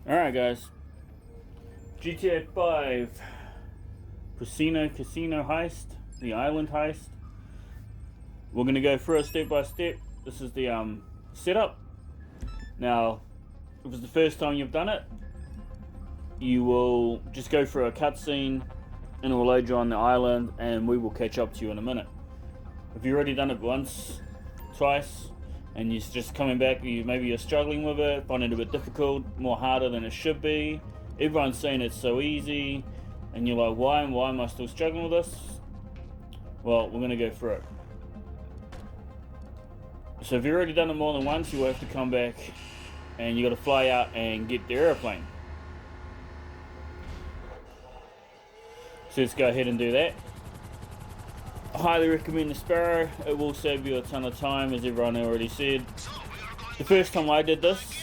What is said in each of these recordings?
Alright guys, GTA 5 Casino Heist, the island heist. We're going to go through it step by step. This is the setup. Now, if it's the first time you've done it, you will just go through a cutscene and it will load you on the island and we will catch up to you in a minute. If you've already done it once, twice, and you're just coming back, maybe you're struggling with it, finding it a bit difficult, more harder than it should be. Everyone's saying it's so easy, and you're like, why am I still struggling with this? Well, we're going to go through it. So if you've already done it more than once, you will have to come back and you got to fly out and get the airplane. So let's go ahead and do that. I highly recommend the Sparrow. It will save you a ton of time, as everyone already said. The first time I did this,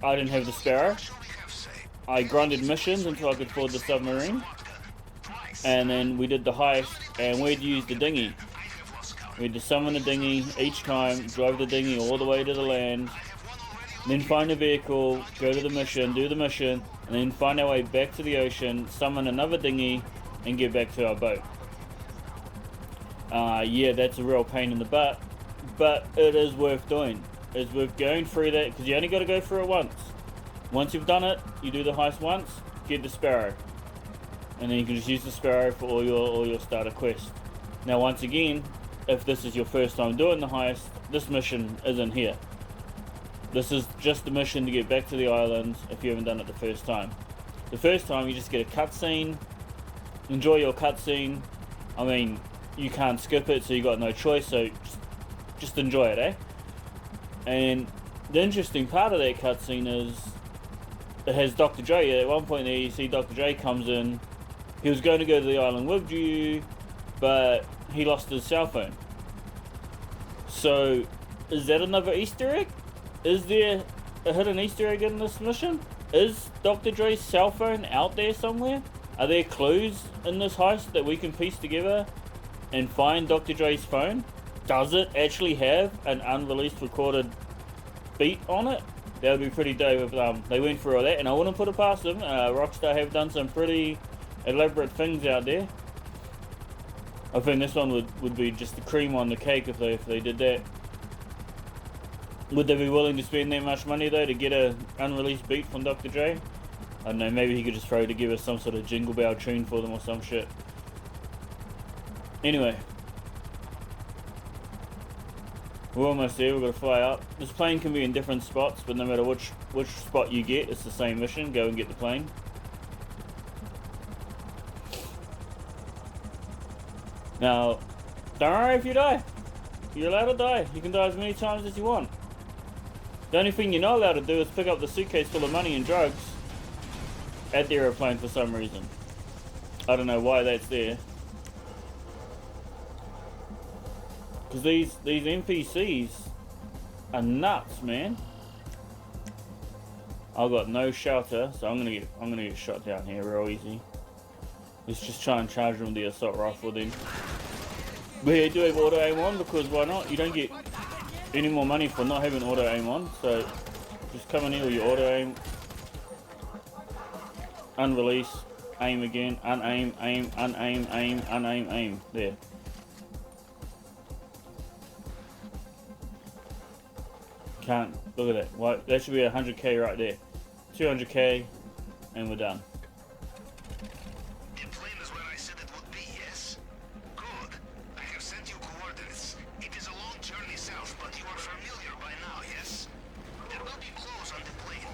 I didn't have the Sparrow. I grinded missions until I could afford the submarine. And then we did the heist, and we'd use the dinghy. We had to summon the dinghy each time, drive the dinghy all the way to the land, then find a vehicle, go to the mission, do the mission, and then find our way back to the ocean, summon another dinghy, and get back to our boat. Yeah, that's a real pain in the butt, but it is worth doing. It's worth going through that, because you only got to go through it once. Once you've done it, you do the heist once, get the Sparrow, and then you can just use the Sparrow for all your starter quests. Now, once again, if this is your first time doing the heist, this mission isn't here. This is just the mission to get back to the island if you haven't done it the first time. The first time, you just get a cutscene, enjoy your cutscene. I mean, you can't skip it, so you got no choice, so just enjoy it, eh? And the interesting part of that cutscene is it has Dr. J. At one point there, you see Dr. J comes in. He was going to go to the island with you, but he lost his cell phone. So, is that another Easter egg? Is there a hidden Easter egg in this mission? Is Dr. Dre's cell phone out there somewhere? Are there clues in this heist that we can piece together and find Dr. Dre's phone? Does it actually have an unreleased recorded beat on it? That would be pretty dope if they went through all that, and I wouldn't put it past them. Rockstar have done some pretty elaborate things out there. I think this one would be just the cream on the cake if they did that. Would they be willing to spend that much money though to get a unreleased beat from Dr. J? I don't know, maybe he could just throw together some sort of Jingle Bell tune for them or some shit. Anyway, we're almost there. We've got to fly up. This plane can be in different spots, but no matter which spot you get, it's the same mission. Go and get the plane. Now, don't worry if you die. You're allowed to die. You can die as many times as you want. The only thing you're not allowed to do is pick up the suitcase full of money and drugs at the airplane for some reason. I don't know why that's there. Because these NPCs are nuts, man. I've got no shelter, so I'm gonna get shot down here real easy. Let's just try and charge them with the assault rifle then. But yeah, do have auto aim on, because why not? You don't get any more money for not having auto aim on, so just come in here with your auto aim. Unrelease, aim again, unaim, aim, unaim, aim, unaim, aim. There. Can't look at that. Well, that should be 100k right there. 200k, and we're done. The plane is where I said it would be, yes? Good. I have sent you coordinates. It is a long journey south, but you are familiar by now, yes? There will be clothes on the plane.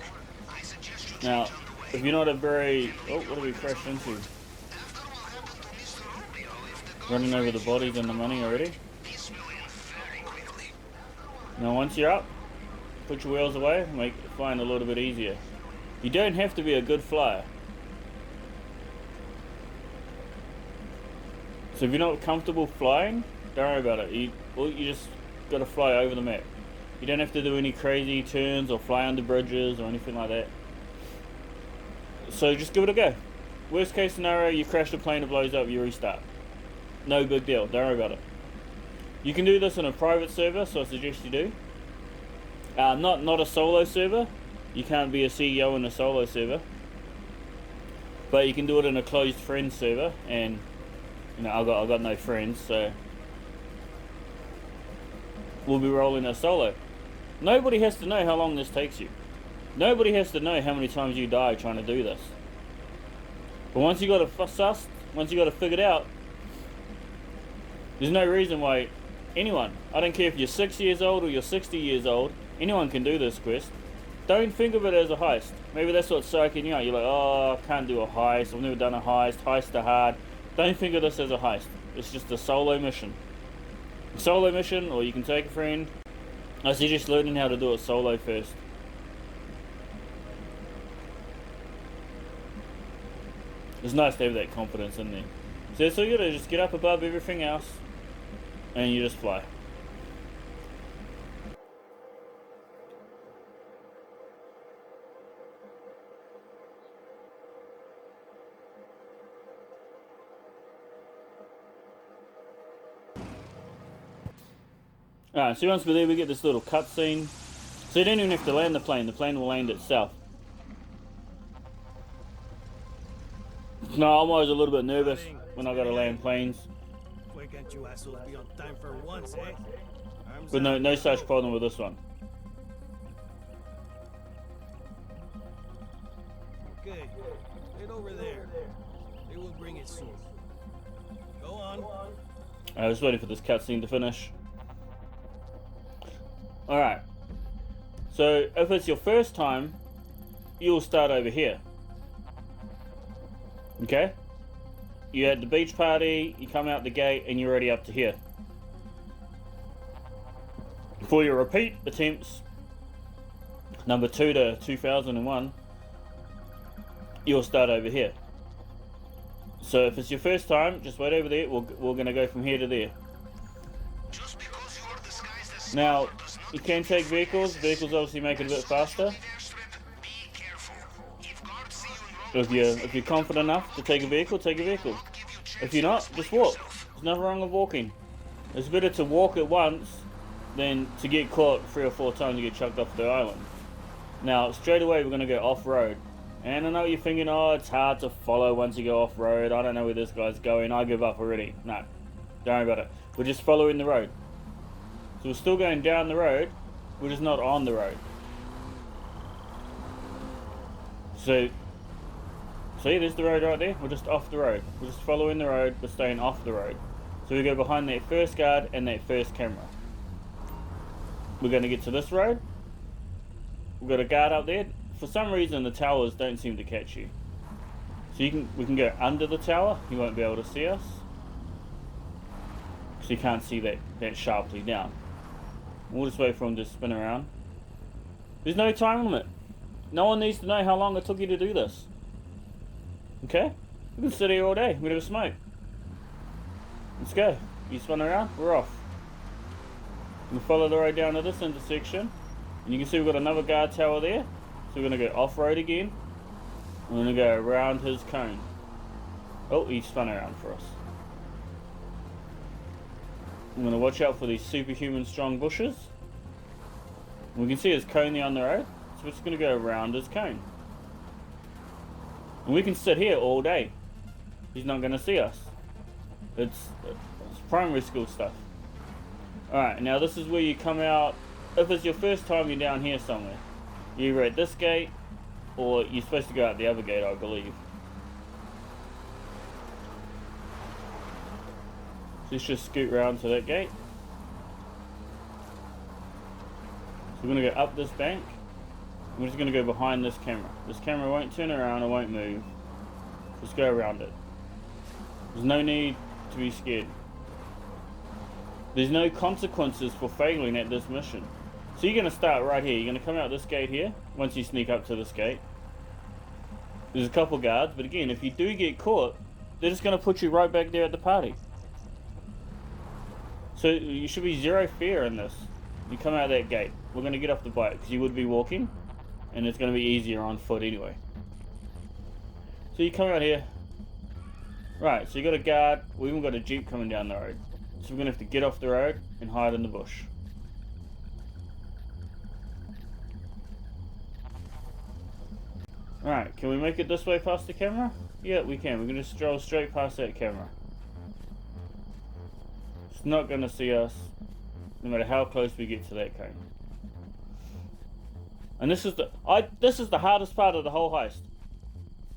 I suggest you Now, change on the way. if you're not a very... Oh, what do we crash into? After what happened to Mr. Rubio, if the Running over the bodies and the money already. this will end very quickly. Now, once you're up, put your wheels away, make flying a little bit easier. You don't have to be a good flyer. So if you're not comfortable flying, don't worry about it. You just got to fly over the map. You don't have to do any crazy turns or fly under bridges or anything like that. So just give it a go. Worst case scenario, you crash the plane, it blows up, you restart. No big deal, don't worry about it. You can do this in a private server, so I suggest you do. Not a solo server. You can't be a CEO in a solo server. But you can do it in a closed friend server, and you know, I got no friends, so we'll be rolling a solo. Nobody has to know how long this takes you. Nobody has to know how many times you die trying to do this. But once you got it sussed, once you got it figured out, there's no reason why anyone, I don't care if you're 6 years old or you're 60 years old, anyone can do this quest. Don't think of it as a heist. Maybe that's what's psyching you out. You're like, oh, I can't do a heist. I've never done a heist. Heists are hard. Don't think of this as a heist. It's just a solo mission. A solo mission, or you can take a friend. I suggest learning how to do it solo first. It's nice to have that confidence in there. So that's all you gotta do. Just get up above everything else, and you just fly. Alright, so once we're there, we get this little cutscene. So you don't even have to land the plane will land itself. No, I'm always a little bit nervous when I gotta land planes. Why can't you assholes be on time for once, eh? But no such problem with this one. Okay, head over there. They will bring it soon. Go on. I was waiting for this cutscene to finish. Alright. So, if it's your first time, you'll start over here. Okay? You're at the beach party, you come out the gate, and you're already up to here. For your repeat attempts, number 2 to 2001, you'll start over here. So if it's your first time, just wait over there. We're going to go from here to there. Just because you are disguised as Now, smaller does not you can take vehicles. Vehicles obviously make it a bit faster. Be careful. If guards see you in wrong If you're confident enough to take a vehicle, take a vehicle. If you're not, just walk. There's nothing wrong with walking. It's better to walk it once than to get caught 3 or 4 times and get chucked off the island. Now, straight away we're going to go off-road. And I know you're thinking, oh, it's hard to follow once you go off-road. I don't know where this guy's going. I give up already. No, don't worry about it. We're just following the road. So we're still going down the road. We're just not on the road. So, see, there's the road right there. We're just off the road. We're just following the road. We're staying off the road. So we go behind that first guard and that first camera. We're going to get to this road. We've got a guard up there. For some reason, the towers don't seem to catch you. So we can go under the tower. You won't be able to see us. So you can't see that sharply down. We'll just wait for him to spin around. There's no time limit. No one needs to know how long it took you to do this. Okay? We can sit here all day. We're gonna smoke. Let's go. You spin around, we're off. We'll follow the road down to this intersection. And you can see we've got another guard tower there. So we're going to go off-road again. We're going to go around his cone. Oh, he spun around for us. I'm going to watch out for these superhuman strong bushes. We can see his cone there on the road. So we're just going to go around his cone. And we can sit here all day. He's not going to see us. It's primary school stuff. Alright, now this is where you come out. If it's your first time, you're down here somewhere. You're either at this gate, or you're supposed to go out the other gate, I believe. So let's just scoot round to that gate. So we're going to go up this bank. We're just going to go behind this camera. This camera won't turn around, it won't move. Just go around it. There's no need to be scared. There's no consequences for failing at this mission. So you're going to start right here. You're going to come out this gate here, once you sneak up to this gate. There's a couple guards, but again, if you do get caught, they're just going to put you right back there at the party. So you should be zero fear in this. You come out that gate. We're going to get off the bike, because you would be walking, and it's going to be easier on foot anyway. So you come out here. Right, so you got a guard. We even got a jeep coming down the road. So we're going to have to get off the road and hide in the bush. Alright, can we make it this way past the camera? Yeah, we can. We're going to stroll straight past that camera. It's not going to see us, no matter how close we get to that cone. And this is the hardest part of the whole heist.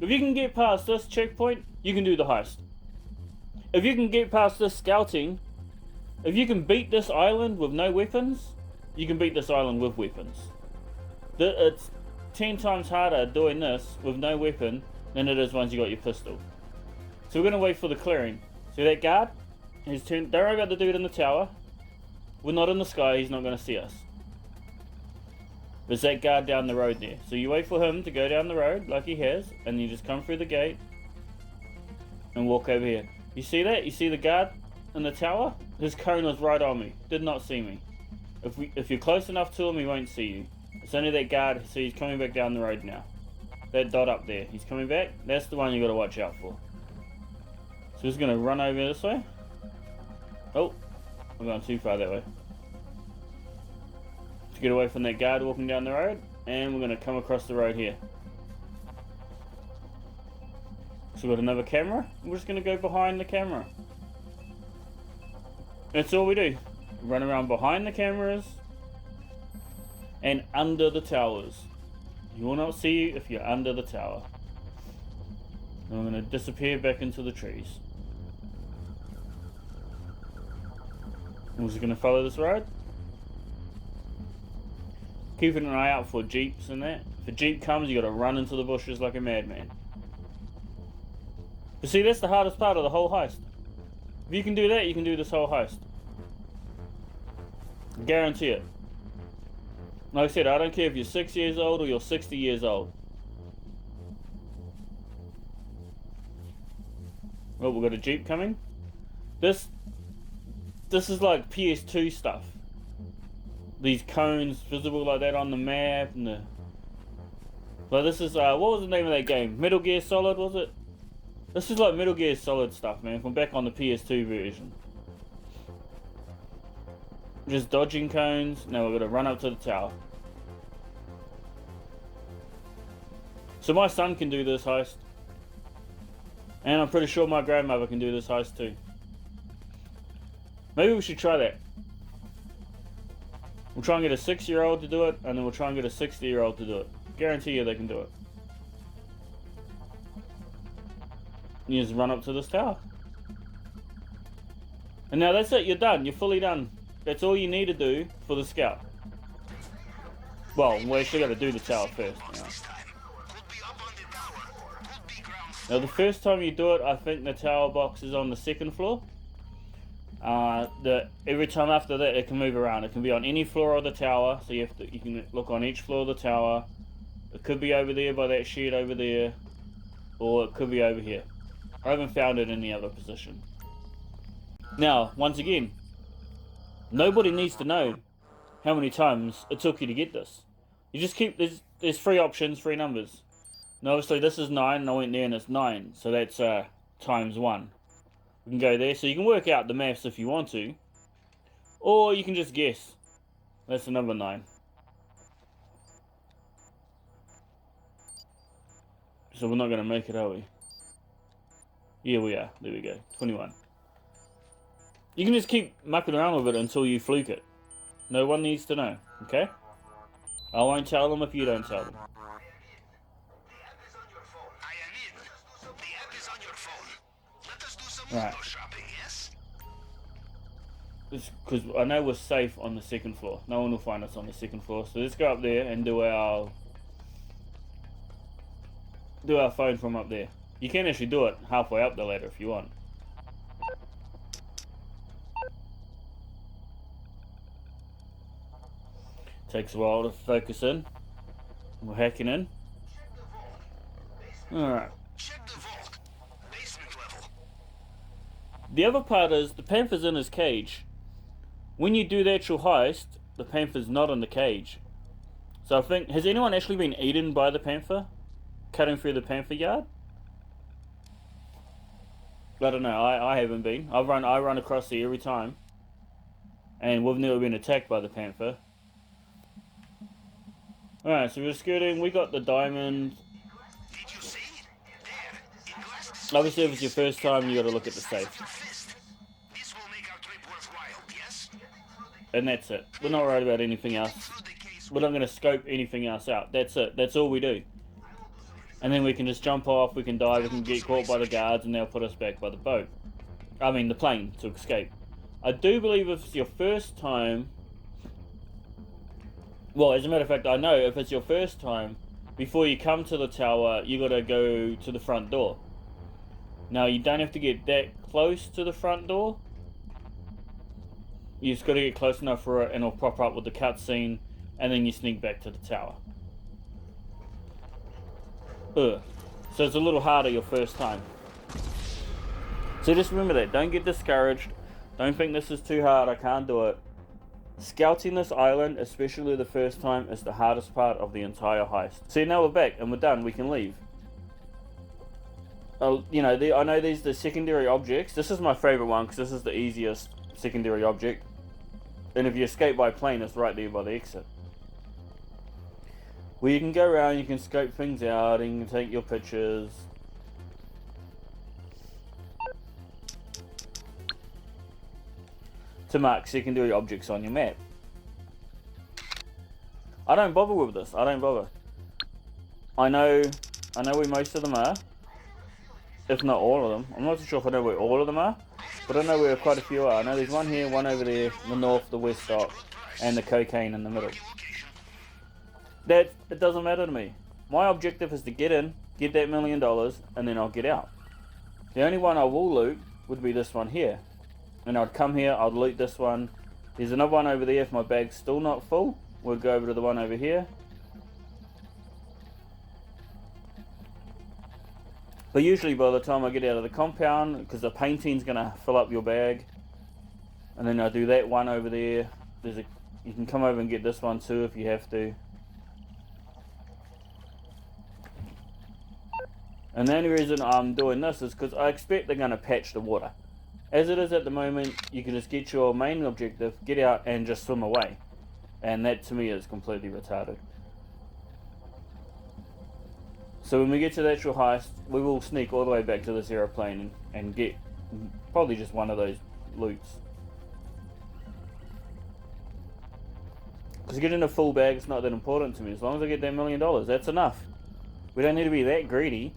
If you can get past this checkpoint, you can do the heist. If you can get past this scouting, if you can beat this island with no weapons, you can beat this island with weapons. It's 10 times harder doing this with no weapon than it is once you got your pistol. So we're going to wait for the clearing. See that guard? He's turned. Don't worry about the dude in the tower. We're not in the sky, he's not going to see us. There's that guard down the road there. So you wait for him to go down the road like he has, and you just come through the gate and walk over here. You see that? You see the guard in the tower? His cone was right on me. Did not see me. If you're close enough to him, he won't see you. It's only that guard. So he's coming back down the road now. That dot up there. He's coming back. That's the one you got to watch out for. So he's going to run over this way. Oh, I'm going too far that way. To get away from that guard walking down the road, and we're going to come across the road here. So we've got another camera. We're just going to go behind the camera. That's all we do. Run around behind the cameras and under the towers. You will not see you if you're under the tower. And we're going to disappear back into the trees. We're just going to follow this road. Keeping an eye out for jeeps and that. If a jeep comes, you got to run into the bushes like a madman. But see, that's the hardest part of the whole heist. If you can do that, you can do this whole heist. Guarantee it. Like I said, I don't care if you're 6 years old or you're 60 years old. Oh, we've got a jeep coming. This is like PS2 stuff. These cones visible like that on the map, and like this is what was the name of that game? Metal Gear Solid, was it? This is like Metal Gear Solid stuff, man, from back on the PS2 version. Just dodging cones. Now we're gonna run up to the tower. So my son can do this heist, and I'm pretty sure my grandmother can do this heist too. Maybe we should try that. We'll try and get a 6-year-old to do it, and then we'll try and get a 60-year-old to do it. Guarantee you they can do it. You just run up to this tower. And now that's it, you're done. You're fully done. That's all you need to do for the scout. Well, we actually got to do the tower first. Now the first time you do it, I think the tower box is on the 2nd floor. Every time after that it can move around. It can be on any floor of the tower, so you can look on each floor of the tower. It could be over there by that shed over there, or it could be over here. I haven't found it in any other position. Now, once again, nobody needs to know how many times it took you to get this. You just keep, there's 3 options, 3 numbers. Now obviously this is 9, and I went there and it's 9, so that's times 1. We can go there, so you can work out the maths if you want to. Or you can just guess. That's the number 9. So we're not going to make it, are we? Yeah, we are. There we go. 21. You can just keep mucking around with it until you fluke it. No one needs to know, okay? I won't tell them if you don't tell them. Right. Because I know we're safe on the 2nd floor. No one will find us on the 2nd floor. So let's go up there and do our phone from up there. You can actually do it halfway up the ladder if you want. Takes a while to focus in. We're hacking in. Alright. The other part is, the panther's in his cage. When you do the actual heist, the panther's not in the cage. So I think, has anyone actually been eaten by the panther? Cutting through the panther yard? I don't know, I haven't been. I run across here every time. And we've never been attacked by the panther. Alright, so we're scooting, we got the diamond. Obviously, if it's your first time, you got to look at the safe. This will make our trip worthwhile, yes? And that's it. We're not worried about anything else. We're not going to scope anything else out. That's it. That's all we do. And then we can just jump off, we can dive, we can get caught by the guards, and they'll put us back by the boat. I mean, the plane, to escape. I do believe if it's your first time... Well, as a matter of fact, I know if it's your first time, before you come to the tower, you got to go to the front door. Now, you don't have to get that close to the front door. You just got to get close enough for it, and it'll pop up with the cutscene, and then you sneak back to the tower. So it's a little harder your first time. So just remember that. Don't get discouraged. Don't think this is too hard, I can't do it. Scouting this island, especially the first time, is the hardest part of the entire heist. See, now we're back and we're done. We can leave. You know, I know these are the secondary objects. This is my favorite one because this is the easiest secondary object. And if you escape by plane, it's right there by the exit. Where you can go around, you can scope things out, and you can take your pictures. To mark secondary objects on your map. I don't bother with this. I don't bother. I know where most of them are. If not all of them. I'm not too sure if I know where all of them are. But I know where quite a few are. I know there's one here, one over there, the north, the west stop, and the cocaine in the middle. It doesn't matter to me. My objective is to get in, get that $1 million, and then I'll get out. The only one I will loot would be this one here. And I'd come here, I'd loot this one. There's another one over there if my bag's still not full. We'll go over to the one over here. But usually by the time I get out of the compound, because the painting's going to fill up your bag. And then I do that one over there. You can come over and get this one too if you have to. And the only reason I'm doing this is because I expect they're going to patch the water. As it is at the moment, you can just get your main objective, get out and just swim away. And that to me is completely retarded. So when we get to the actual heist, we will sneak all the way back to this aeroplane and get probably just one of those loots. Because getting a full bag is not that important to me. As long as I get that $1 million, that's enough. We don't need to be that greedy.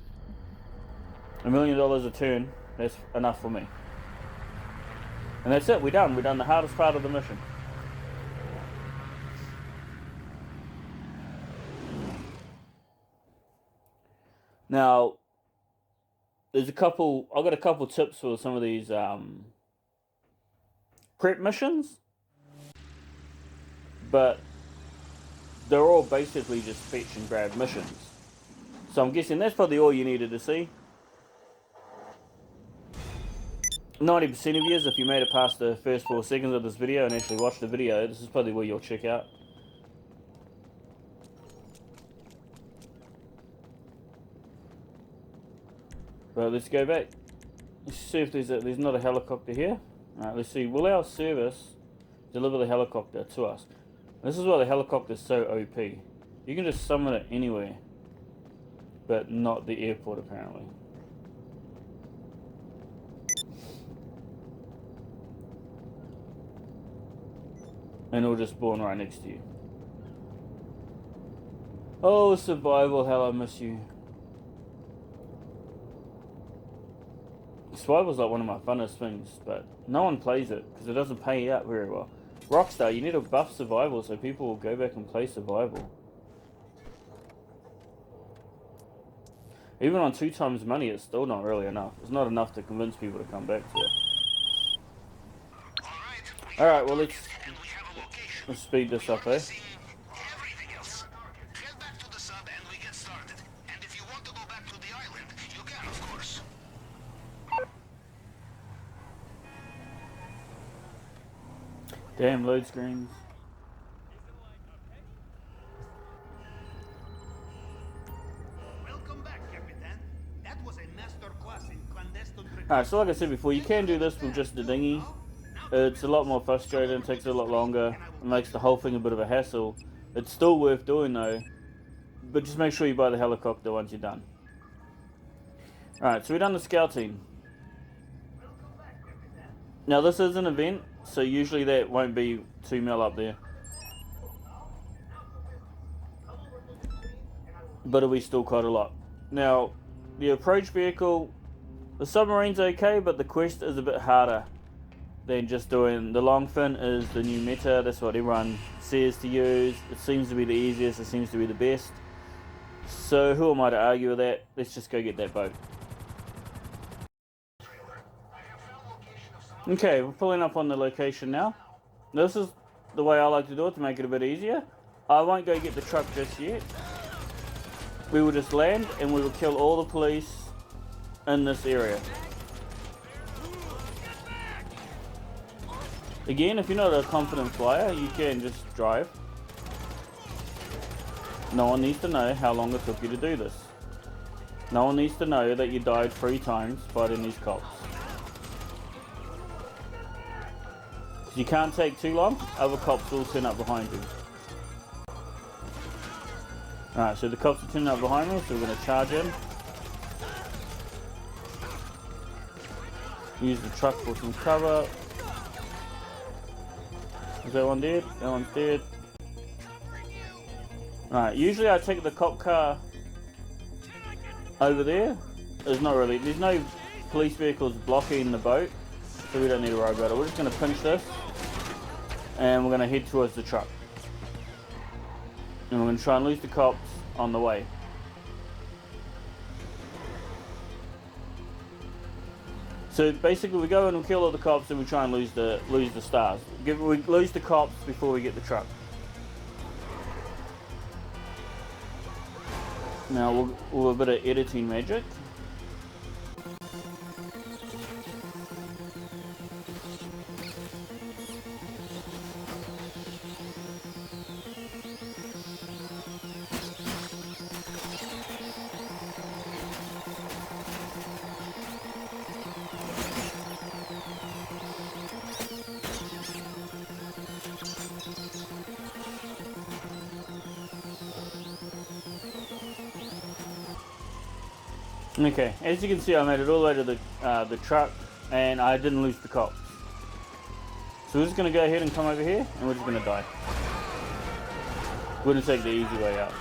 $1 million a turn, that's enough for me. And that's it, we're done. We've done the hardest part of the mission. Now, I've got a couple tips for some of these prep missions. But they're all basically just fetch and grab missions. So I'm guessing that's probably all you needed to see. 90% of you, if you made it past the first 4 seconds of this video and actually watched the video, this is probably where you'll check out. Well, let's go back. Let's see if there's not a helicopter here. Alright, let's see. Will our service deliver the helicopter to us? This is why the helicopter is so OP. You can just summon it anywhere, but not the airport apparently. And it'll just spawn right next to you. Oh, survival, how I miss you. Survival's like one of my funnest things, but no one plays it because it doesn't pay out very well. Rockstar, you need to buff survival so people will go back and play survival. Even on 2 times money, it's still not really enough. It's not enough to convince people to come back to it. Alright, well let's speed this up, eh? Damn load screens. Welcome back, Captain. That was a master class in clandestine. Alright, so like I said before, you can do this with just the dinghy. It's a lot more frustrating, takes a lot longer, it makes the whole thing a bit of a hassle. It's still worth doing though, but just make sure you buy the helicopter once you're done. Alright, so we've done the scouting. Now this is an event, so usually that won't be 2 mil up there. But it'll be still quite a lot. Now, the approach vehicle, the submarine's okay, but the quest is a bit harder than just doing the long fin. Is the new meta, that's what everyone says to use. It seems to be the easiest, it seems to be the best. So who am I to argue with that? Let's just go get that boat. Okay, we're pulling up on the location now. This is the way I like to do it to make it a bit easier. I won't go get the truck just yet. We will just land and we will kill all the police in this area. Again, if you're not a confident flyer, you can just drive. No one needs to know how long it took you to do this. No one needs to know that you died 3 times fighting these cops. You can't take too long, other cops will turn up behind you. Alright, so the cops are turning up behind me, so we're going to charge in. Use the truck for some cover. Is that one dead? That one's dead. Alright, usually I take the cop car over there. There's no police vehicles blocking the boat, so we don't need to worry about it. We're just going to pinch this, and we're going to head towards the truck. And we're going to try and lose the cops on the way. So basically we go in and kill all the cops and we try and lose the stars. We lose the cops before we get the truck. Now we'll have a bit of editing magic. Okay, as you can see, I made it all the way to the truck, and I didn't lose the cops. So we're just going to go ahead and come over here, and we're just going to die. We're going to take the easy way out.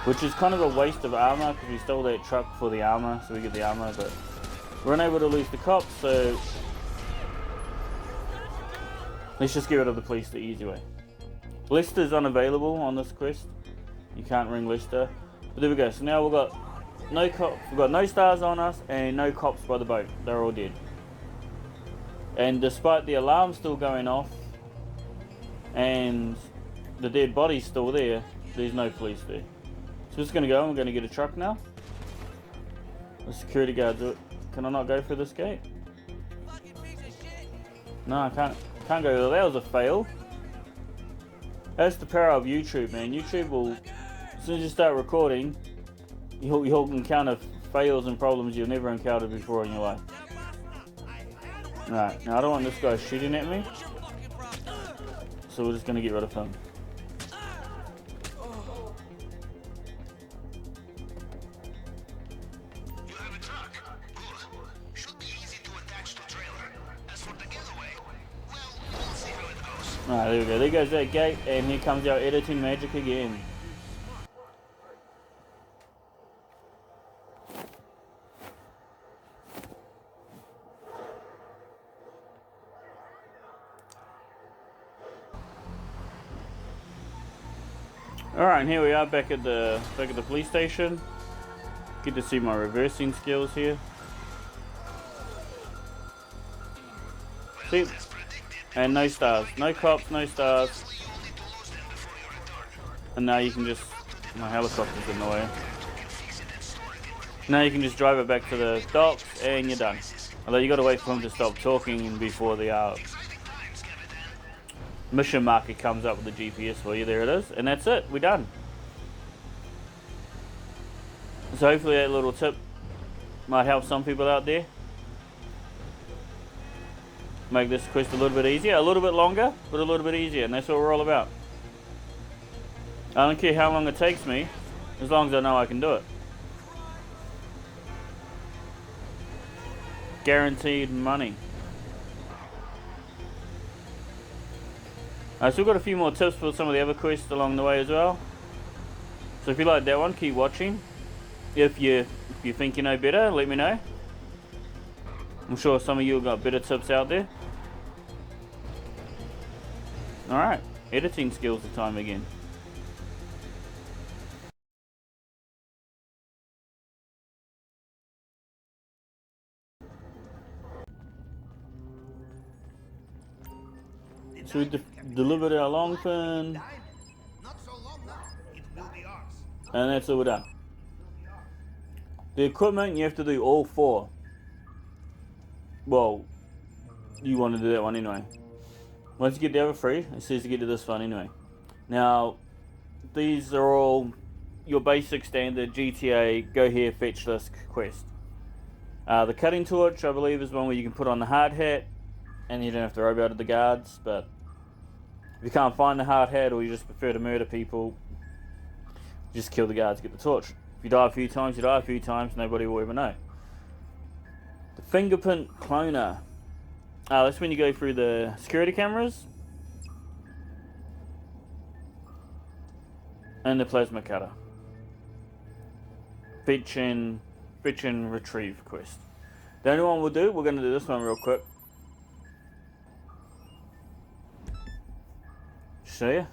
Which is kind of a waste of armor, because we stole that truck for the armor, so we get the armor, but we're unable to lose the cops, so let's just get rid of the police the easy way. Lester's unavailable on this quest. You can't ring Lester. But there we go, so now we've got no cops, we've got no stars on us and no cops by the boat. They're all dead. And despite the alarm still going off and the dead body's still there, there's no police there. So we're just gonna go and we're gonna get a truck now. The security guard do it. Can I not go through this gate? No, I can't go there. That was a fail. That's the power of YouTube, man. YouTube will, as soon as you start recording, you'll encounter fails and problems you've never encountered before in your life. Alright, now I don't want this guy shooting at me, so we're just going to get rid of him. You have a truck. Good. Should be easy to attach to trailer. As for the getaway, well, we'll see how it goes. Alright, there we go. There goes that gate, and here comes our editing magic again. Alright, and here we are back at the police station. Get to see my reversing skills here. See? And no stars. No cops, no stars. And now you can just... My helicopter's in the way. Now you can just drive it back to the docks and you're done. Although you got to wait for him to stop talking before the mission marker comes up with the GPS for you. There it is, and that's it. We're done. So hopefully that little tip might help some people out there. Make this quest a little bit easier, a little bit longer, but a little bit easier, and that's what we're all about. I don't care how long it takes me, as long as I know I can do it. guaranteed money. So we've got a few more tips for some of the other quests along the way as well. So if you like that one, keep watching. If you think you know better, let me know. I'm sure some of you have got better tips out there. Alright, editing skills time again. So we delivered our long fin. Not so long now. It will be ours. And that's all we're done. The equipment, you have to do all 4. Well, you want to do that one anyway. Once you get the other 3, it says to get to this one anyway. Now, these are all your basic standard GTA go here fetch this quest. The cutting torch, I believe, is one where you can put on the hard hat and you don't have to worry about the guards. But if you can't find the hard hat or you just prefer to murder people, just kill the guards, get the torch. If you die a few times, you die a few times, nobody will ever know. The fingerprint cloner. That's when you go through the security cameras and the plasma cutter. Fetch and retrieve quest. The only one we'll do, we're going to do this one real quick. Show you.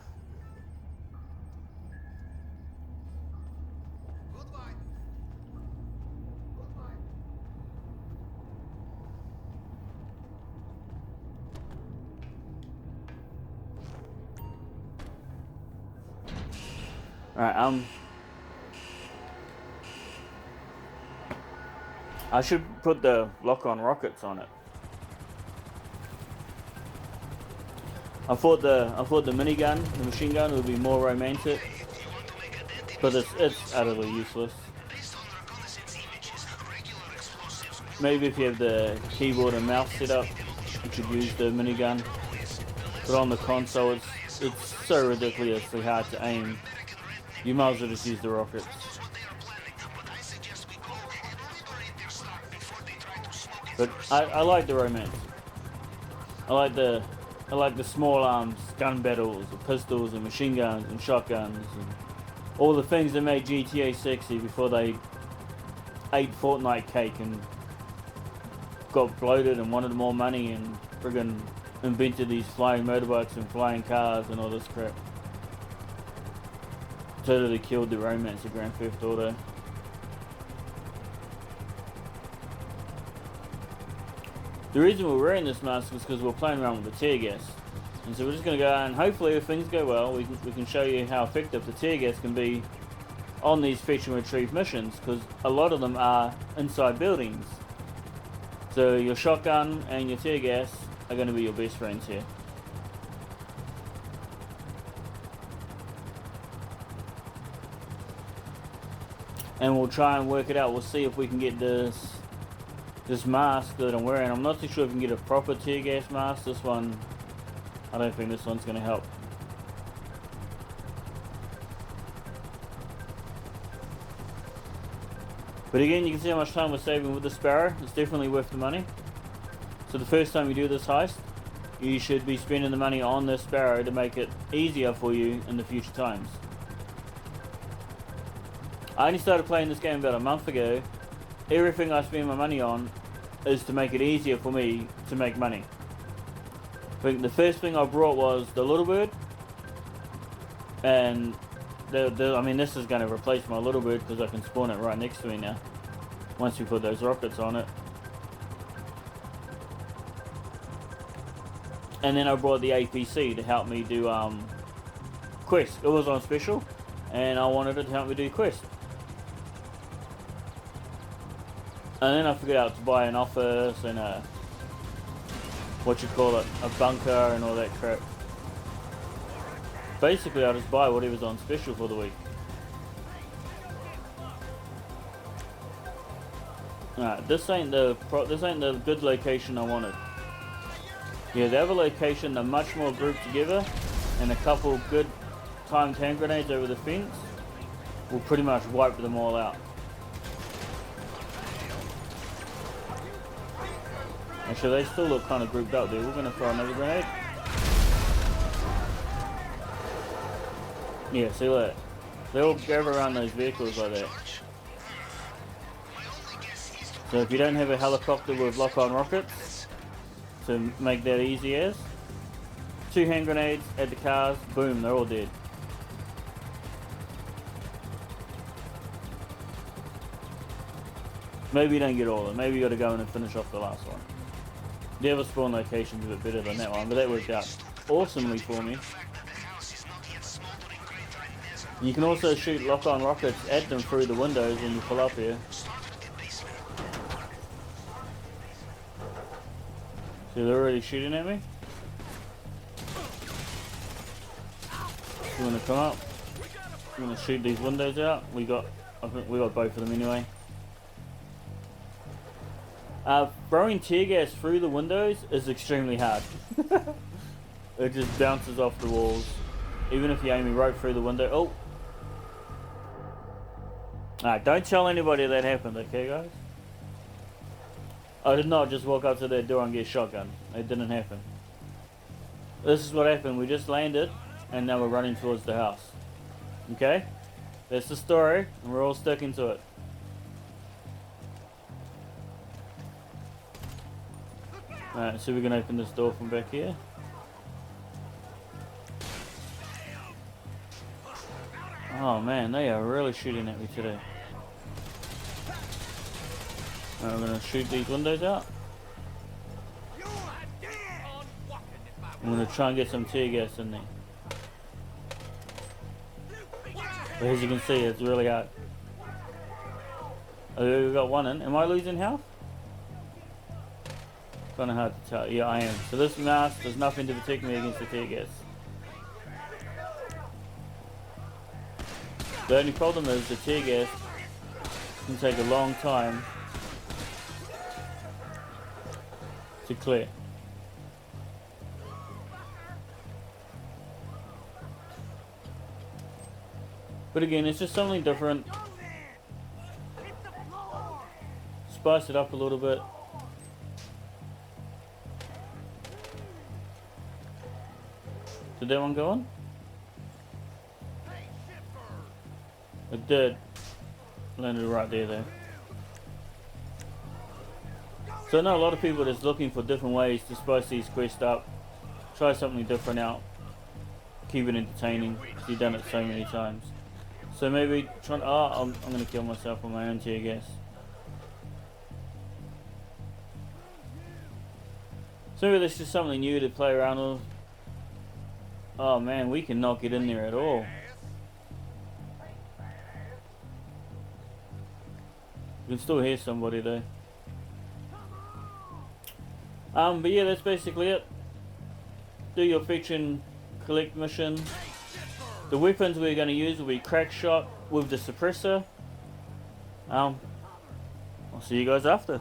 Alright, I should put the lock-on rockets on it. I thought the minigun, the machine gun, would be more romantic, but it's utterly useless. Maybe if you have the keyboard and mouse set up, you could use the minigun. But on the console, it's so ridiculously hard to aim. You might as well just use the rockets. But I like the romance. I like the small arms gun battles, the pistols and machine guns and shotguns and all the things that made GTA sexy before they ate Fortnite cake and got bloated and wanted more money and friggin' invented these flying motorbikes and flying cars and all this crap. Totally killed the romance of Grand Theft Auto. The reason we're wearing this mask is because we're playing around with the tear gas. And so we're just going to go and hopefully if things go well, we can show you how effective the tear gas can be on these fetch and retrieve missions, because a lot of them are inside buildings. So your shotgun and your tear gas are going to be your best friends here. And we'll try and work it out. We'll see if we can get this mask that I'm wearing. I'm not too sure if we can get a proper tear gas mask. This one, I don't think this one's going to help. But again, you can see how much time we're saving with the Sparrow. It's definitely worth the money. So the first time you do this heist, you should be spending the money on this Sparrow to make it easier for you in the future times. I only started playing this game about a month ago. Everything I spend my money on is to make it easier for me to make money. I think the first thing I brought was the Little Bird. And I mean, this is going to replace my Little Bird because I can spawn it right next to me now. Once we put those rockets on it. And then I brought the APC to help me do quests. It was on special and I wanted it to help me do quests. And then I figured out to buy an office and a bunker and all that crap. Basically, I just buy whatever's on special for the week. Alright, this ain't the good location I wanted. Yeah, the other location, they're much more grouped together, and a couple good timed hand grenades over the fence will pretty much wipe them all out. Actually, they still look kind of grouped up there. We're going to throw another grenade. Yeah, see that? They all go around those vehicles like that. So if you don't have a helicopter with lock-on rockets, to make that easy as, 2 hand grenades at the cars, boom, they're all dead. Maybe you don't get all of them. Maybe you got to go in and finish off the last one. The other spawn location's a bit better than that one, but that worked out awesomely for me. You can also shoot lock-on rockets at them through the windows when you pull up here. So they're already shooting at me. You want to come up? You want to shoot these windows out? I think we got both of them anyway. Throwing tear gas through the windows is extremely hard. It just bounces off the walls. Even if you aim it right through the window. Oh! Alright, don't tell anybody that happened, okay guys? I did not just walk up to that door and get shotgun. It didn't happen. This is what happened. We just landed and now we're running towards the house. Okay? That's the story and we're all sticking to it. Alright, so we can open this door from back here. Oh man, they are really shooting at me today. Alright, we're gonna shoot these windows out. I'm gonna try and get some tear gas in there. But as you can see, it's really hard. Oh, we got one in. Am I losing health? Kind of hard to tell. Yeah, I am. So this mask does nothing to protect me against the tear gas. The only problem is the tear gas can take a long time to clear. But again, it's just something different. Spice it up a little bit. Did that one go on? It did. Landed right there though. So I know a lot of people are just looking for different ways to spice these quests up. Try something different out. Keep it entertaining. You've done it so many times. So maybe try. Oh, I'm gonna kill myself on my own tear gas. So maybe this is something new to play around with. Oh man, we cannot get in there at all. You can still hear somebody though. But yeah, that's basically it. Do your fetch and collect mission. The weapons we're going to use will be crack shot with the suppressor. I'll see you guys after.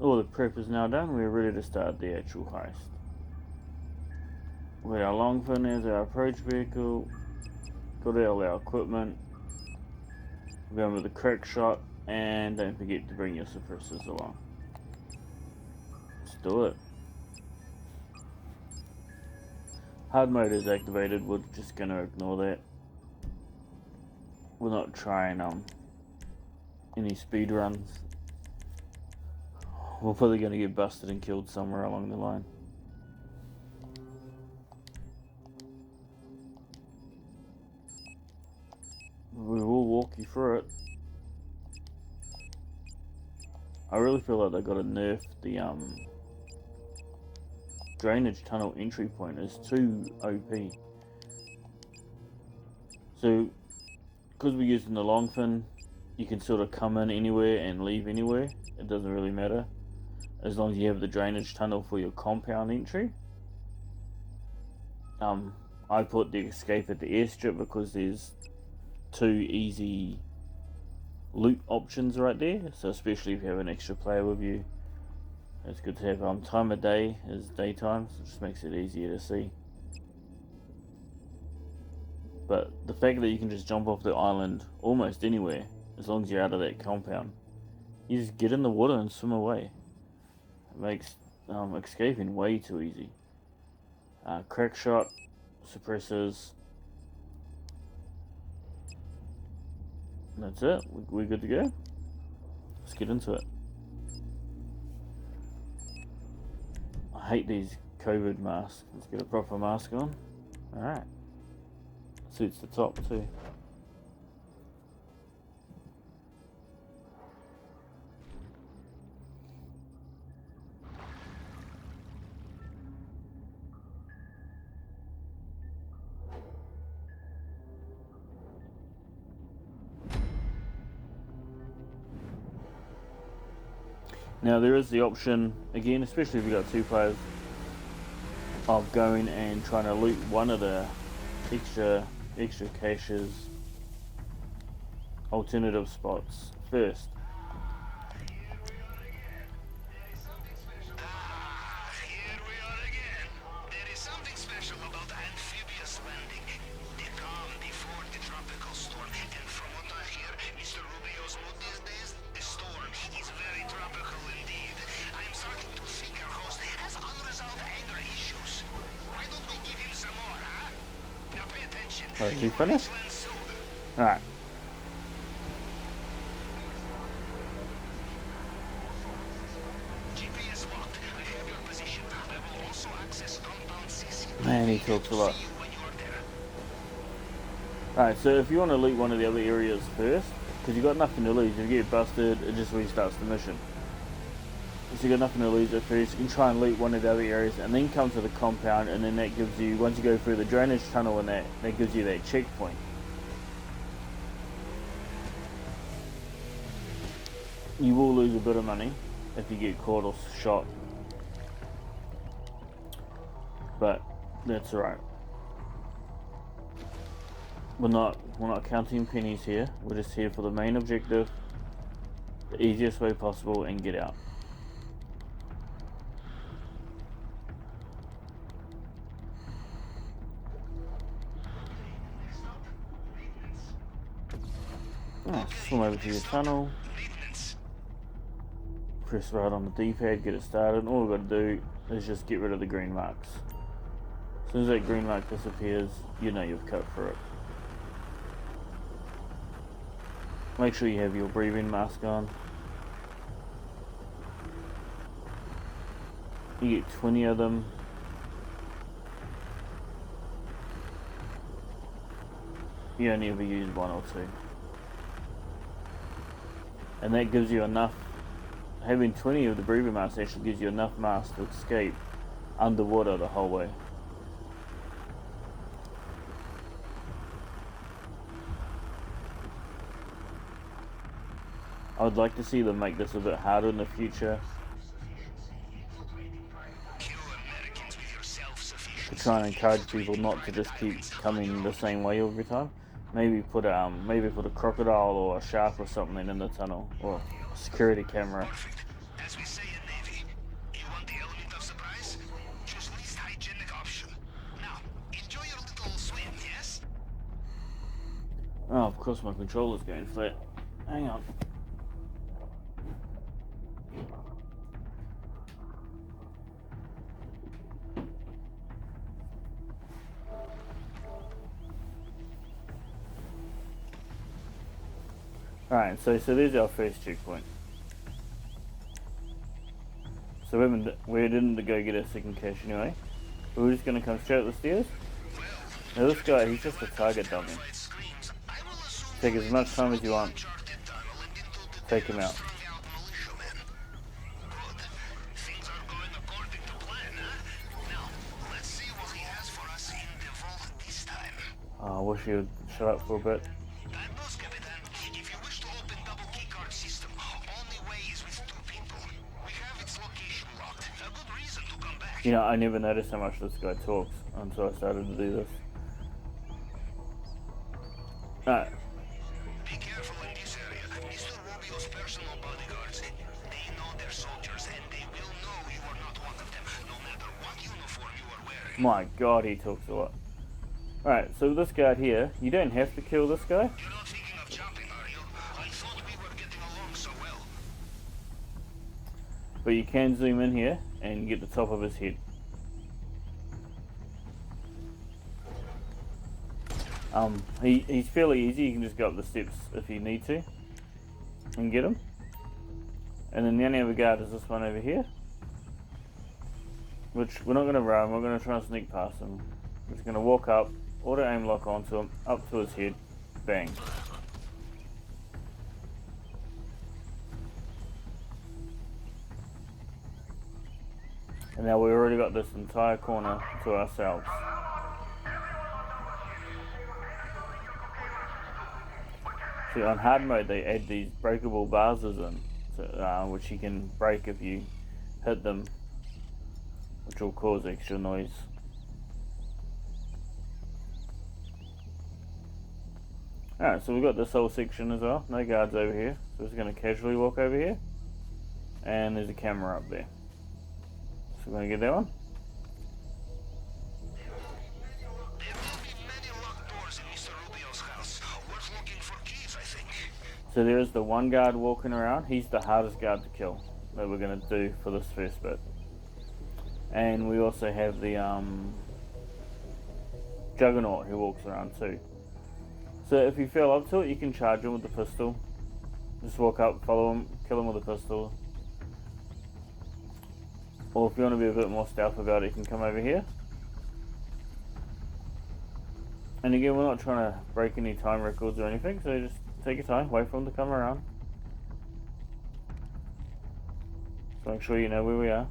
All the prep is now done. We're ready to start the actual heist. We our long fin as our approach vehicle. Got all our equipment. We're going with the crack shot, and don't forget to bring your suppressors along. Let's do it. Hard mode is activated. We're just going to ignore that. We're not trying any speed runs. We're probably going to get busted and killed somewhere along the line. We will walk you through it. I really feel like they got to nerf the drainage tunnel entry point. It's too OP. So, because we're using the long fin, you can sort of come in anywhere and leave anywhere. It doesn't really matter, as long as you have the drainage tunnel for your compound entry. I put the escape at the airstrip because there's two easy loot options right there. So especially if you have an extra player with you, it's good to have. Time of day is daytime, so it just makes it easier to see. But the fact that you can just jump off the island almost anywhere, as long as you're out of that compound, you just get in the water and swim away. It makes escaping way too easy. Crack shot, suppressors. That's it. We're good to go. Let's get into it. I hate these COVID masks. Let's get a proper mask on. Alright. Suits the top too. Now there is the option, again, especially if you've got two players, of going and trying to loot one of the extra caches, alternative spots first. Here we are again. There is something special about amphibious landing. The calm before the tropical storm. And from what I hear, Mr. Rubio's mood these days, the storm is very tropical indeed. I am starting to think our host has unresolved anger issues. Why don't we give him some more, huh? Now pay attention. Alright, you finished? Alright. GPS locked. I have your position. I will also access compound CC. Man, he talks a lot. See you when you are there. Alright, so if you want to loot one of the other areas first, because you've got nothing to lose, if you get busted, it just restarts the mission. So you've got nothing to lose at first, you can try and loot one of the other areas and then come to the compound, and then that gives you, once you go through the drainage tunnel and that gives you that checkpoint. You will lose a bit of money if you get caught or shot, but that's alright. We're not counting pennies here. We're just here for the main objective, the easiest way possible, and get out. Swim over to the tunnel. Press right on the D-pad, get it started. All we've got to do is just get rid of the green marks. As soon as that green mark disappears, you know you've cut through it. Make sure you have your breathing mask on. You get 20 of them. You only ever use one or two. And that gives you enough. Having 20 of the breathing masks actually gives you enough masks to escape underwater the whole way. I would like to see them make this a bit harder in the future, to try and encourage people not to just keep coming the same way every time. Maybe put a crocodile or a shark or something in the tunnel, or a security camera. As we say in Navy, you want the element of surprise? Choose least hygienic option. Now, enjoy your little swim, yes? Oh, of course my controller's going flat. Hang on. Alright, so there's our first checkpoint. So we didn't go get a second cache anyway. But we're just going to come straight up the stairs. Now this guy, he's just a target dummy. Take as much time as you want. Take him out. Oh, I wish you would shut up for a bit. You know, I never noticed how much this guy talks until I started to do this. Alright, personal bodyguards. They know their soldiers, and they will know you are not one of them, no matter what uniform you are wearing. My god, he talks a lot. Alright, so this guard here, you don't have to kill this guy. You're not thinking of jumping, are you? I thought we were getting along so well. But you can zoom in here and get the top of his head. He's fairly easy. You can just go up the steps if you need to and get him. And then the only other guard is this one over here, which we're not going to run. We're going to try and sneak past him. We're just going to walk up, auto aim lock onto him, up to his head, bang. And now we've already got this entire corner to ourselves. See, on hard mode they add these breakable vases in, which you can break if you hit them, which will cause extra noise. Alright, so we've got this whole section as well, no guards over here, so we're just going to casually walk over here, and there's a camera up there. So we're going to get that one. There will be many locked doors in Mr. Rubio's house. Worth looking for keys, I think. So there is the one guard walking around. He's the hardest guard to kill that we're going to do for this first bit. And we also have the Juggernaut who walks around too. So if you feel up to it, you can charge him with the pistol. Just walk up, follow him, kill him with a pistol. Or if you want to be a bit more stealth about it, you can come over here. And again, we're not trying to break any time records or anything, so just take your time, wait for them to come around. So make sure you know where we are.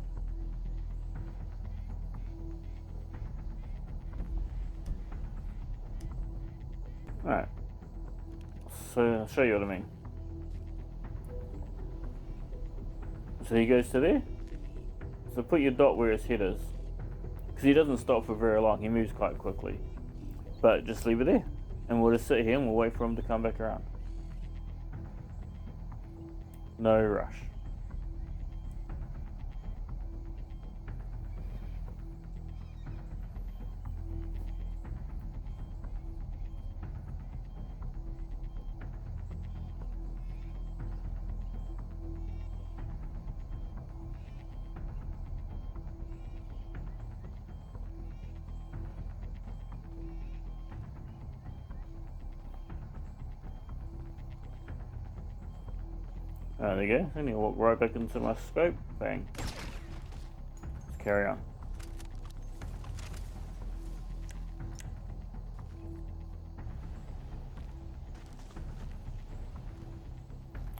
Alright. So I'll show you what I mean. So he goes to there. So put your dot where his head is. Because he doesn't stop for very long, he moves quite quickly. But just leave it there. And we'll just sit here and we'll wait for him to come back around. No rush. There you go. Then you walk right back into my scope. Bang. Let's carry on.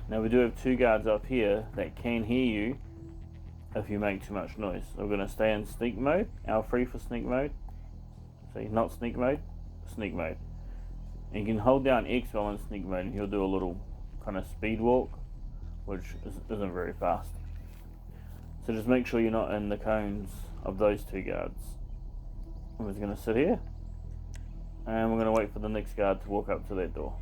Now we do have two guards up here that can hear you if you make too much noise. So we're going to stay in sneak mode. L3 for sneak mode. So not sneak mode, sneak mode. And you can hold down X while in sneak mode and he'll do a little kind of speed walk, which isn't very fast. So just make sure you're not in the cones of those two guards. We're just going to sit here and we're going to wait for the next guard to walk up to that door.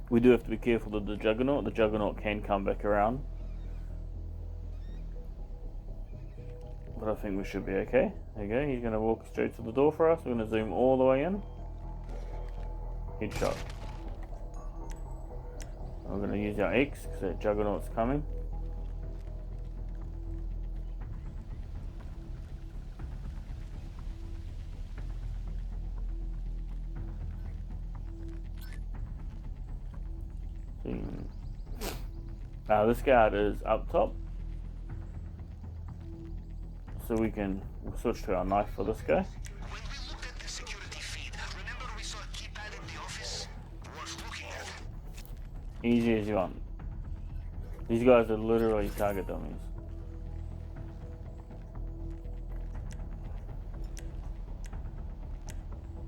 We do have to be careful of the Juggernaut. The Juggernaut can come back around, but I think we should be okay. There you go, he's going to walk straight to the door for us. We're going to zoom all the way in. Headshot. We're going to use our X because that Juggernaut's coming. Now this guard is up top, so we'll switch to our knife for this guy. When we looked at the security feed, remember we saw a keypad in the office? Worth looking at. Easy as you want. These guys are literally target dummies.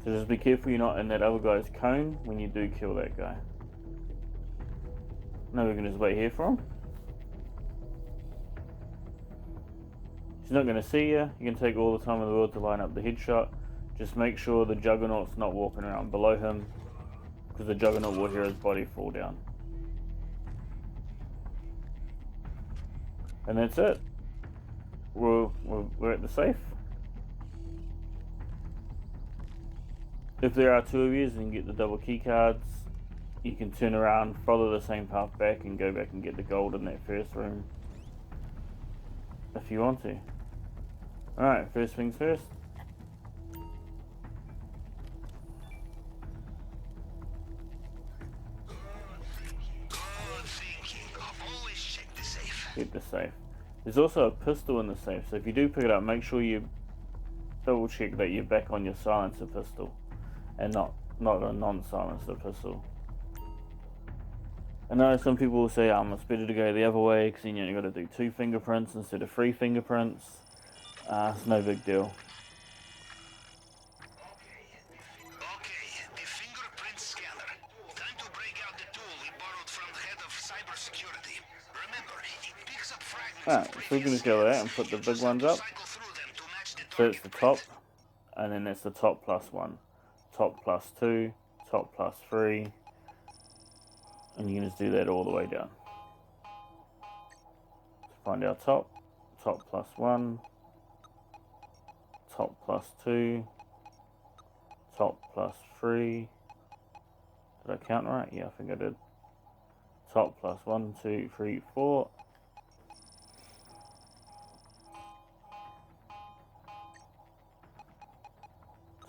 So just be careful you're not in that other guy's cone when you do kill that guy. Now we can just wait here for him. He's not going to see you. You can take all the time in the world to line up the headshot. Just make sure the Juggernaut's not walking around below him, because the Juggernaut will hear his body fall down. And that's it. We're at the safe. If there are two of you and get the double key cards, you can turn around, follow the same path back, and go back and get the gold in that first room if you want to. Alright, first things first. Get the safe. There's also a pistol in the safe, so if you do pick it up, make sure you double check that you're back on your silencer pistol and not a non-silencer pistol. I know some people will say, it's better to go the other way because then you got to do 2 fingerprints instead of 3 fingerprints. It's no big deal. Okay, the fingerprint scanner. Time to break out the tool we borrowed from the head of cybersecurity. Remember, it picks up fragments Alright, of so we can just go with that and put the big ones up. So it's the top, and then that's the top plus 1, top plus 2, top plus 3, and you can just do that all the way down. So find our top plus 1, top plus 2, top plus 3. Did I count right? Yeah, I think I did. Top plus 1, 2, 3, 4.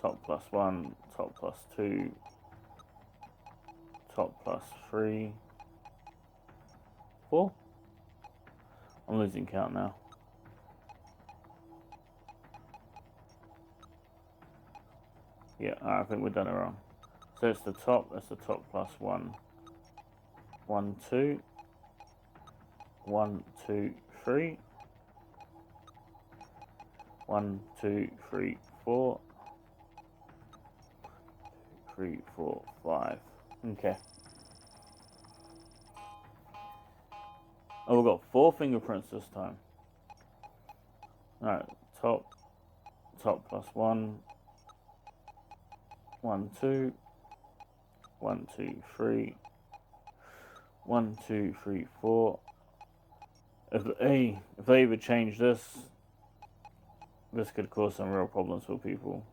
Top plus 1, top plus 2, top plus 3, 4. I'm losing count now. Yeah, I think we've done it wrong. So it's the top, that's the top plus 1. 1, 2. 1, 2, 3. 1, 2, 3, 4. 3, 4, 5. Okay. Oh, we've got 4 fingerprints this time. Alright, top plus 1. 1, 2. 1, 2, 3. 1, 2, 3, 4. If they ever change this could cause some real problems for people.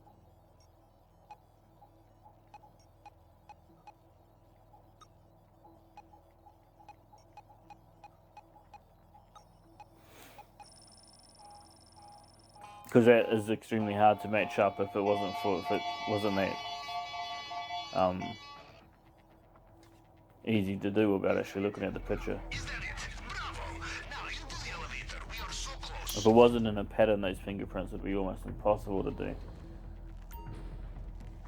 Because that is extremely hard to match up if it wasn't that easy to do about actually looking at the picture. Is that it? Bravo! Now into the elevator. We are so close. If it wasn't in a pattern, those fingerprints would be almost impossible to do.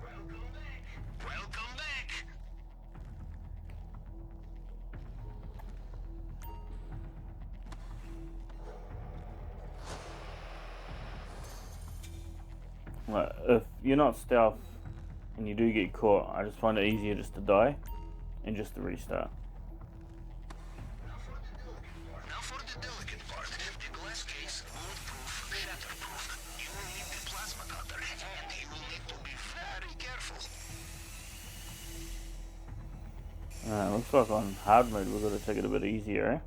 Welcome back. Like, if you're not stealth and you do get caught, I just find it easier just to die and just to restart. Now for the delicate part. The glass case, mold-proof, shatterproof. You will need the plasma cutter, and you will need to be very careful. Looks like on hard mode we've got to take it a bit easier, eh?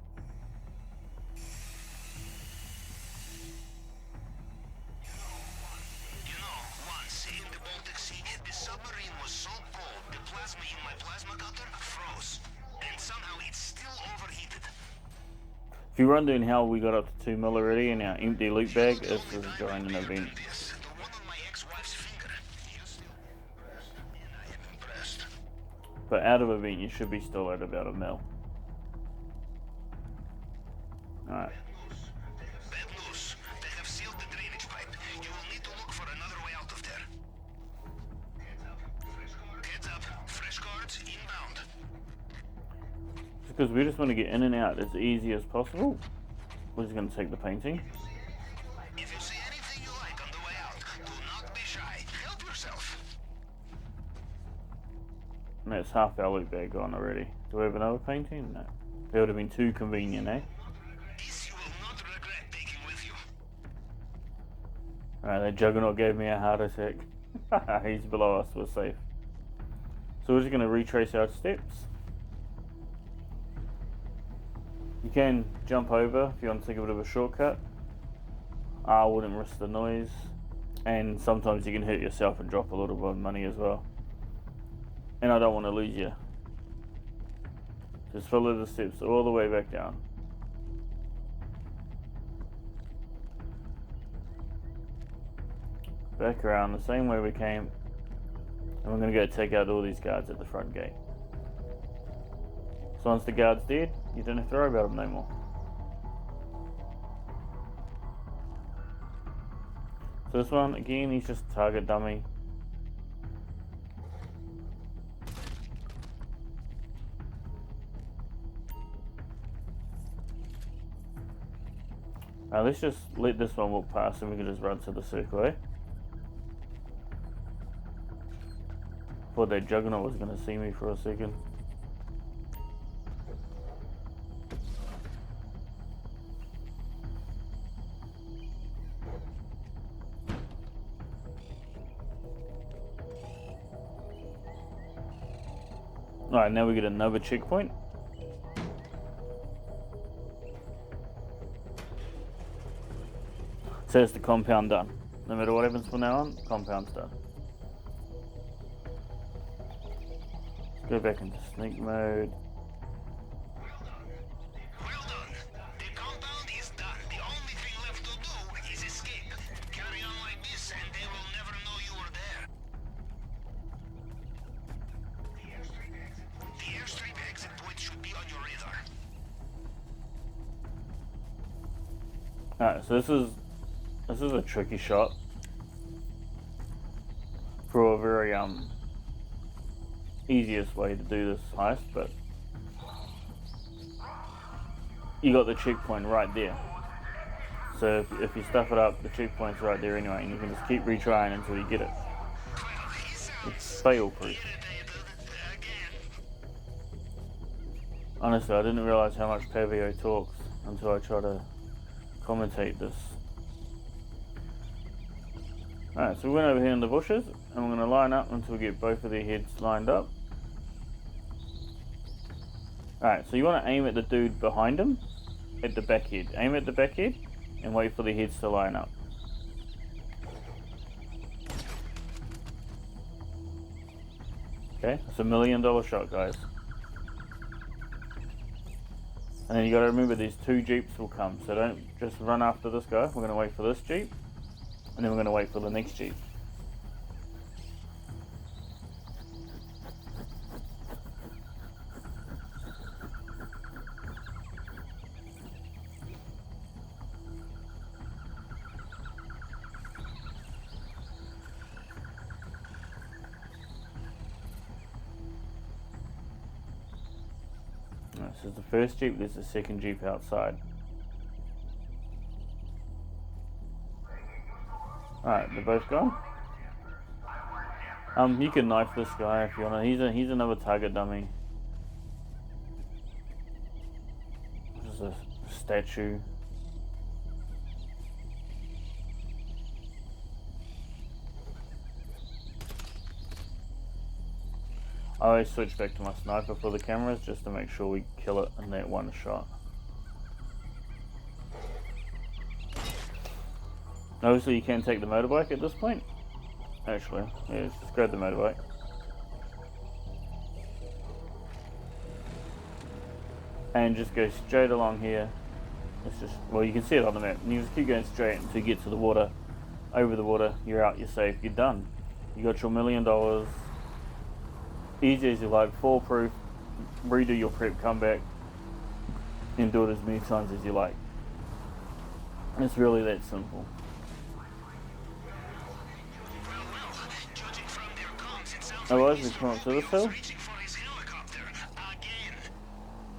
You know, once in the Baltic Sea, the submarine was so cold, the plasma in my plasma cutter froze. And somehow it's still overheated. If you're wondering how we got up to 2 mil already in our empty loot bag, this was during an event. This, the one on my ex-wife's finger. You still impressed, and I am impressed. But out of event, you should be still at about 1 mil. Alright. Bad news. They have sealed the drainage pipe. You will need to look for another way out of there. Heads up. Fresh cards inbound. Because we just want to get in and out as easy as possible. We're just going to take the painting. If you see anything you like on the way out, do not be shy. Help yourself. And that's half our loot bag gone already. Do we have another painting? No. That would have been too convenient, eh? This you will not regret taking with you. Alright, that Juggernaut gave me a heart attack. He's below us, we're safe. So we're just going to retrace our steps. You can jump over if you want to take a bit of a shortcut. I wouldn't risk the noise. And sometimes you can hurt yourself and drop a little bit of money as well. And I don't want to lose you. Just follow the steps all the way back down. Back around the same way we came. And we're going to go take out all these guards at the front gate. So once the guard's dead, you don't have to worry about them no more. So this one, again, he's just a target dummy. Let's just let this one walk past and we can just run to the circle, eh? Thought that juggernaut was going to see me for a second. Alright, now we get another checkpoint. So that's the compound done. No matter what happens from now on, the compound's done. Let's go back into sneak mode. Well done. The compound is done. The only thing left to do is escape. Carry on like this and they will never know you were there. The airstrip exit point should be on your radar. Alright, so this is a tricky shot for a very easiest way to do this heist, but you got the checkpoint right there. So if you stuff it up, the checkpoint's right there anyway, and you can just keep retrying until you get it. It's fail proof. Honestly, I didn't realize how much Pavio talks until I try to commentate this. Alright, so we went over here in the bushes, and we're going to line up until we get both of their heads lined up. Alright, so you want to aim at the dude behind him, at the back head. Aim at the back head, and wait for the heads to line up. Okay, it's $1 million shot, guys. And then you got to remember these two jeeps will come, so don't just run after this guy. We're going to wait for this jeep. And then we're going to wait for the next jeep. Alright, so this is the first jeep, there's the second jeep outside. Alright, they're both gone. You can knife this guy if you want to. He's another target dummy. This is a statue. I always switch back to my sniper for the cameras just to make sure we kill it in that one shot. Obviously you can take the motorbike at this point. Actually, yeah, let's just grab the motorbike. And just go straight along here. It's just, well, you can see it on the map. And you just keep going straight until you get to the water. Over the water, you're out, you're safe, you're done. You got your $1 million. Easy as you like, foolproof. Redo your prep, come back, and do it as many times as you like. It's really that simple. Otherwise, we come up to this hill.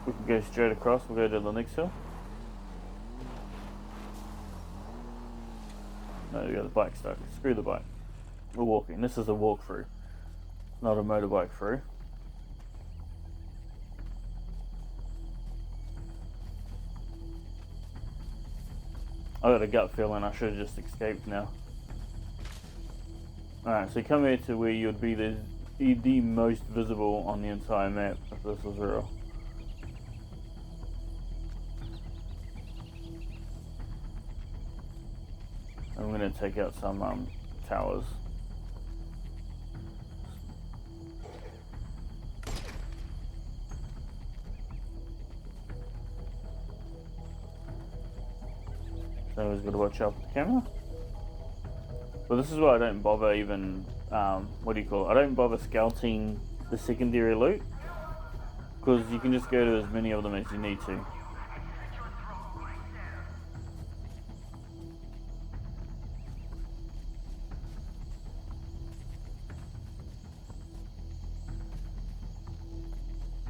We can go straight across, we'll go to the next hill. No, we got the bike stuck. Screw the bike. We're walking. This is a walkthrough, not a motorbike through. I got a gut feeling I should have just escaped now. Alright, so come here to where you'd be the most visible on the entire map if this was real. I'm gonna take out some towers. So always got to watch out for the camera. But this is why I don't bother even, what do you call it? I don't bother scouting the secondary loot. Because you can just go to as many of them as you need to.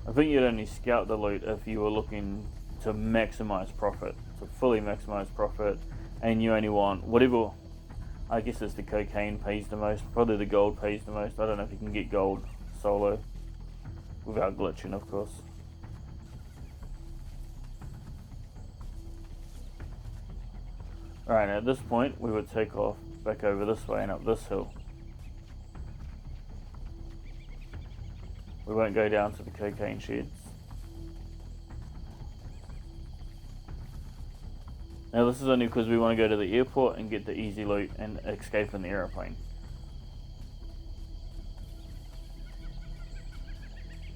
I think you'd only scout the loot if you were looking to maximize profit, to fully maximize profit, and you only want whatever. I guess it's the cocaine pays the most, probably the gold pays the most. I don't know if you can get gold solo without glitching, of course. Alright, at this point we would take off back over this way and up this hill. We won't go down to the cocaine sheds. Now this is only because we want to go to the airport and get the easy loot and escape in the aeroplane.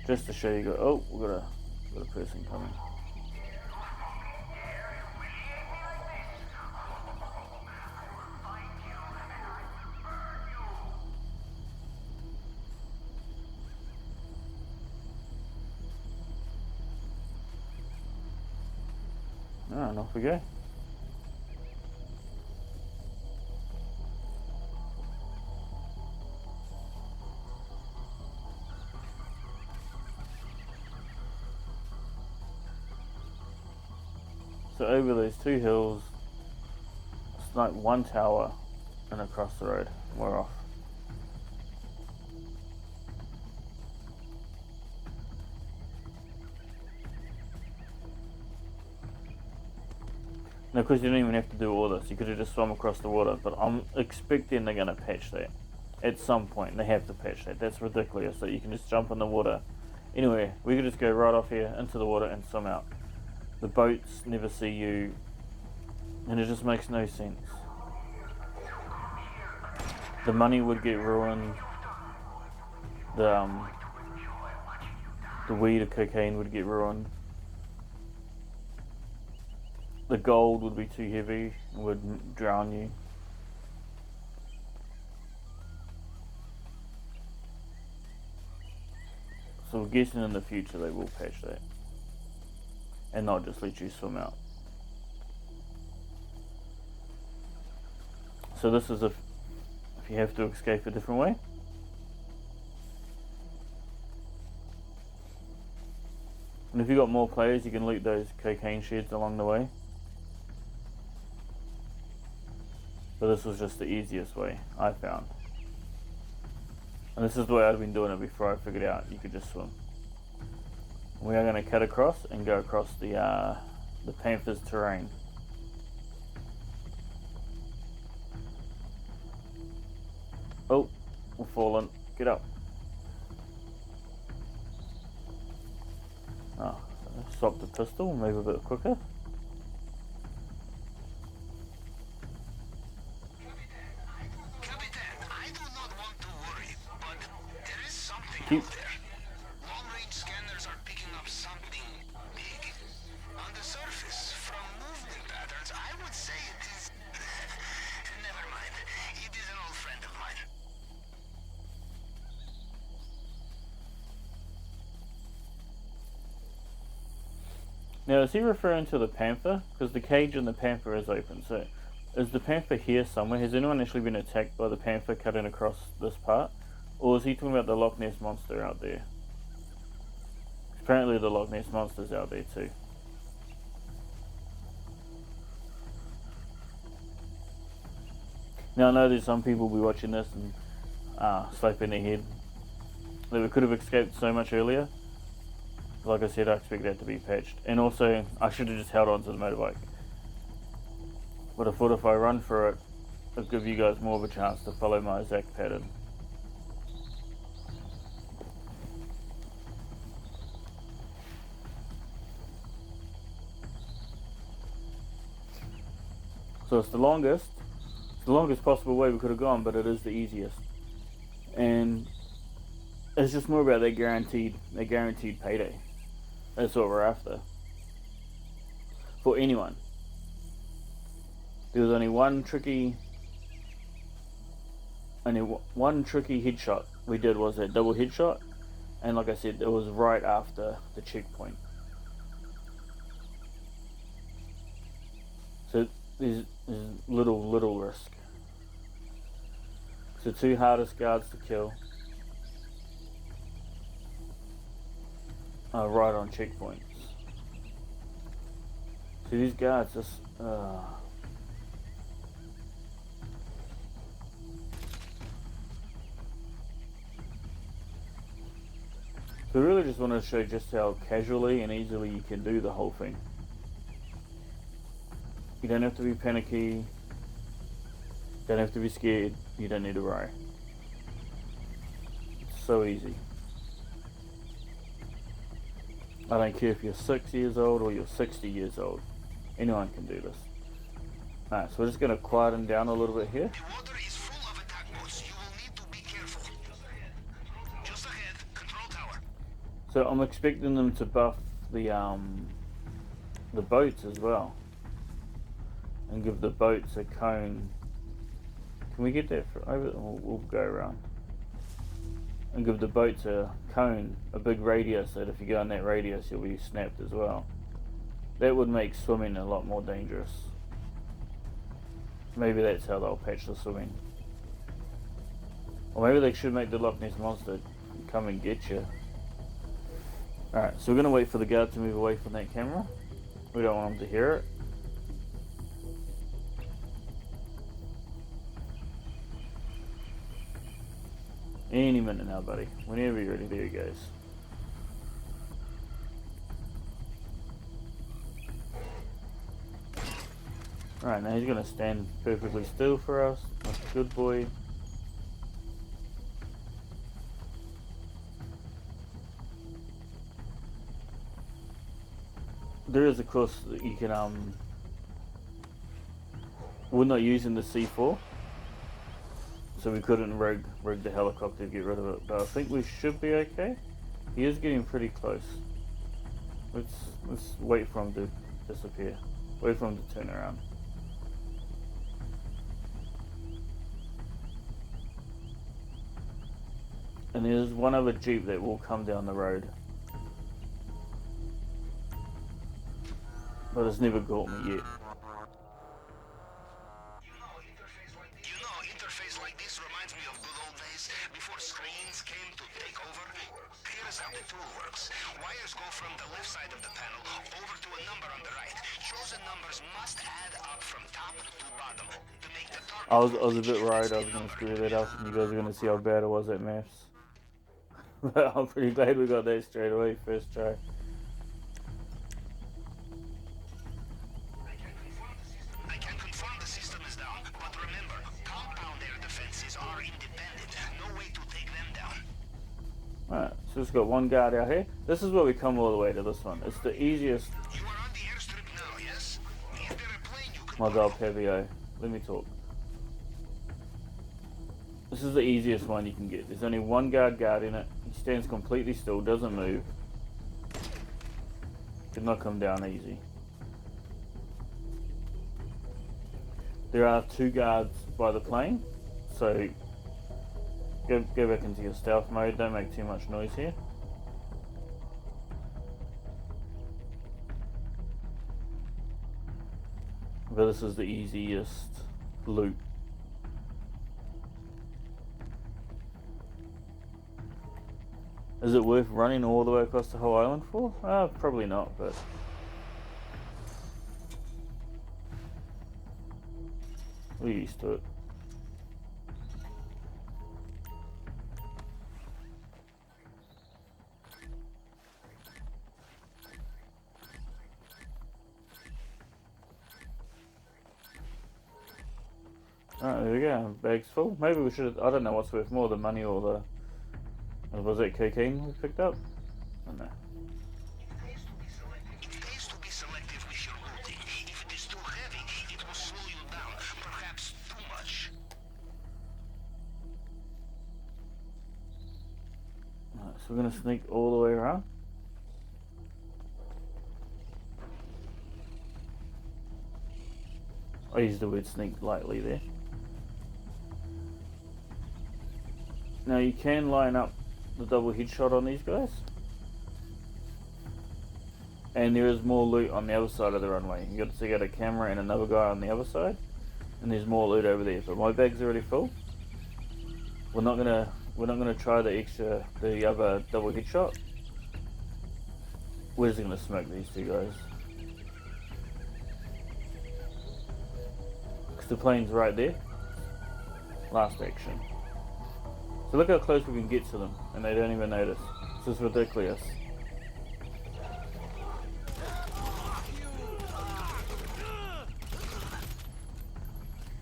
Just to show you, oh, we've got a person coming. Ah, and off we go. So over those two hills, it's like one tower and across the road, we're off. Now, of course, you don't even have to do all this. You could have just swum across the water, but I'm expecting they're going to patch that. At some point, they have to patch that. That's ridiculous that you can just jump in the water. Anyway, we could just go right off here into the water and swim out. The boats never see you, and it just makes no sense. The money would get ruined. The weed or cocaine would get ruined. The gold would be too heavy and would drown you. So we're guessing in the future they will patch that. And not just let you swim out. So this is if you have to escape a different way. And if you've got more players, you can loot those cocaine sheds along the way. But this was just the easiest way, I found. And this is the way I'd been doing it before I figured out you could just swim. We are going to cut across and go across the Panther's terrain. Oh, we're falling. Get up. Oh, swap the pistol, move a bit quicker. Capitan, I do not want to worry, but there is something Keep. out there. Long-range scanners are picking up something big. On the surface, from movement patterns, I would say it is... Never mind. It is an old friend of mine. Now, is he referring to the Panther? Because the cage in the Panther is open, so is the Panther here somewhere? Has anyone actually been attacked by the Panther cutting across this part? Or is he talking about the Loch Ness Monster out there? Apparently the Loch Ness Monster's out there too. Now I know there's some people will be watching this and slapping their head that we could have escaped so much earlier. Like I said, I expect that to be patched. And also, I should have just held on to the motorbike. But I thought if I run through it, it'll give you guys more of a chance to follow my exact pattern. So it's the longest possible way we could have gone, but it is the easiest. And it's just more about that guaranteed payday. That's what we're after. For anyone. There was only one tricky headshot we did, was that double headshot, and like I said, it was right after the checkpoint. So there's little risk. So 2 hardest guards to kill are right on checkpoints. So these guards just so we really just want to show just how casually and easily you can do the whole thing. You don't have to be panicky, don't have to be scared, you don't need to worry. It's so easy. I don't care if you're 6 years old or you're 60 years old. Anyone can do this. Alright, so we're just going to quieten down a little bit here. The water is full of attack boats. You will need to be careful. Just ahead, control tower. So I'm expecting them to buff the boats as well. And give the boats a cone. Can we get that over? We'll go around. And give the boats a cone, a big radius, so that if you go in that radius you'll be snapped as well. That would make swimming a lot more dangerous. Maybe that's how they'll patch the swimming. Or maybe they should make the Loch Ness Monster come and get you. Alright, so we're going to wait for the guard to move away from that camera. We don't want them to hear it. Any minute now, buddy. Whenever you're ready, there he goes. Alright, now he's going to stand perfectly still for us. Like a good boy. There is, of course, you can, we're not using the C4. So we couldn't rig the helicopter to get rid of it, but I think we should be okay. He is getting pretty close. Let's wait for him to disappear. Wait for him to turn around. And there's one other Jeep that will come down the road. But it's never got me yet. Interface like this reminds me of good old days before screens came to take over. Here's how the tool works. Wires go from the left side of the panel over to a number on the right. Chosen numbers must add up from top to bottom to make the target. I was a bit worried I was going to screw that up and you guys are going to see how bad it was at maths. But I'm pretty glad we got that straight away, first try. I can confirm the system is down, but remember, compound air defenses are independent. No way to take them down. Alright, so we've got one guard out here. This is where we come all the way to this one. It's the easiest. You are on the airstrip now, yes? Is there a plane you can My dog Pavio. Let me talk. This is the easiest one you can get. There's only one guard in it. He stands completely still, doesn't move. Did not come down easy. There are 2 guards by the plane, so go back into your stealth mode. Don't make too much noise here. But this is the easiest loot. Is it worth running all the way across the whole island for? Probably not, but we're used to it. Alright, there we go. Bag's full. Maybe we should. I don't know what's worth more, the money or the. Was it cocaine we picked up? I don't know. It pays to be selective with your looting. If it is too heavy, it will slow you down. we're gonna sneak all the way around. I used the word sneak lightly there. Now you can line up the double headshot on these guys. And there is more loot on the other side of the runway. You got to take out a camera and another guy on the other side. And there's more loot over there. But my bag's already full. We're not gonna try the other double headshot. We're just gonna smoke these two guys. Because the plane's right there. Last action. So look how close we can get to them, and they don't even notice. This is ridiculous.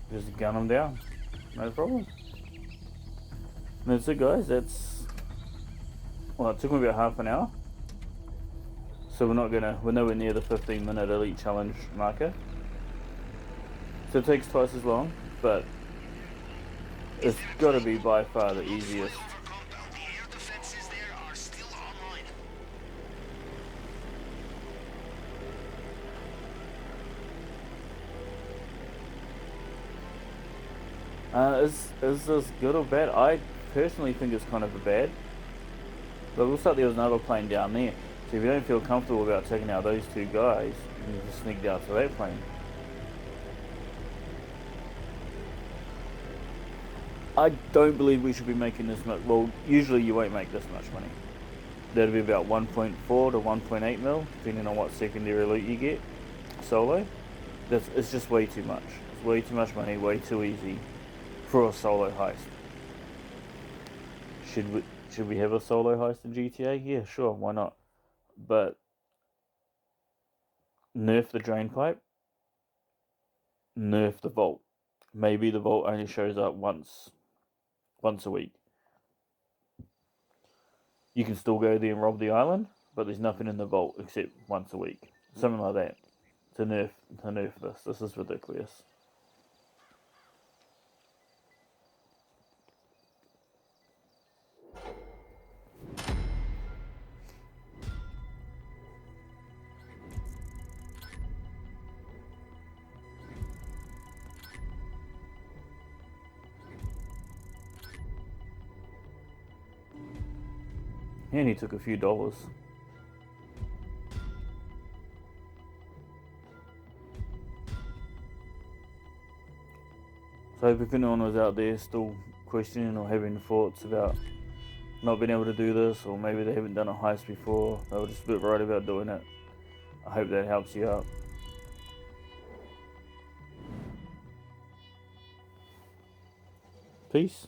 Just gun them down. No problem. And that's it, guys. Well, it took me about half an hour. So we're nowhere near the 15-minute elite challenge marker. So it takes twice as long, but it's got to be by far the easiest. The air defenses there are still online. Is this good or bad? I personally think it's kind of a bad. But it looks like there was another plane down there. So if you don't feel comfortable about taking out those two guys, you just sneak out to that plane. I don't believe we should be making this much. Well, usually you won't make this much money. That'll be about 1.4 to 1.8 mil, depending on what secondary loot you get solo. It's just way too much. It's way too much money, way too easy for a solo heist. Should we have a solo heist in GTA? Yeah, sure, why not? But nerf the drain pipe, nerf the vault. Maybe the vault only shows up once a week. You can still go there and rob the island, but there's nothing in the vault except once a week. Something like that. To nerf this. This is ridiculous. And he took a few dollars. So if anyone was out there still questioning or having thoughts about not being able to do this, or maybe they haven't done a heist before, they were just a bit worried about doing it, I hope that helps you out. Peace.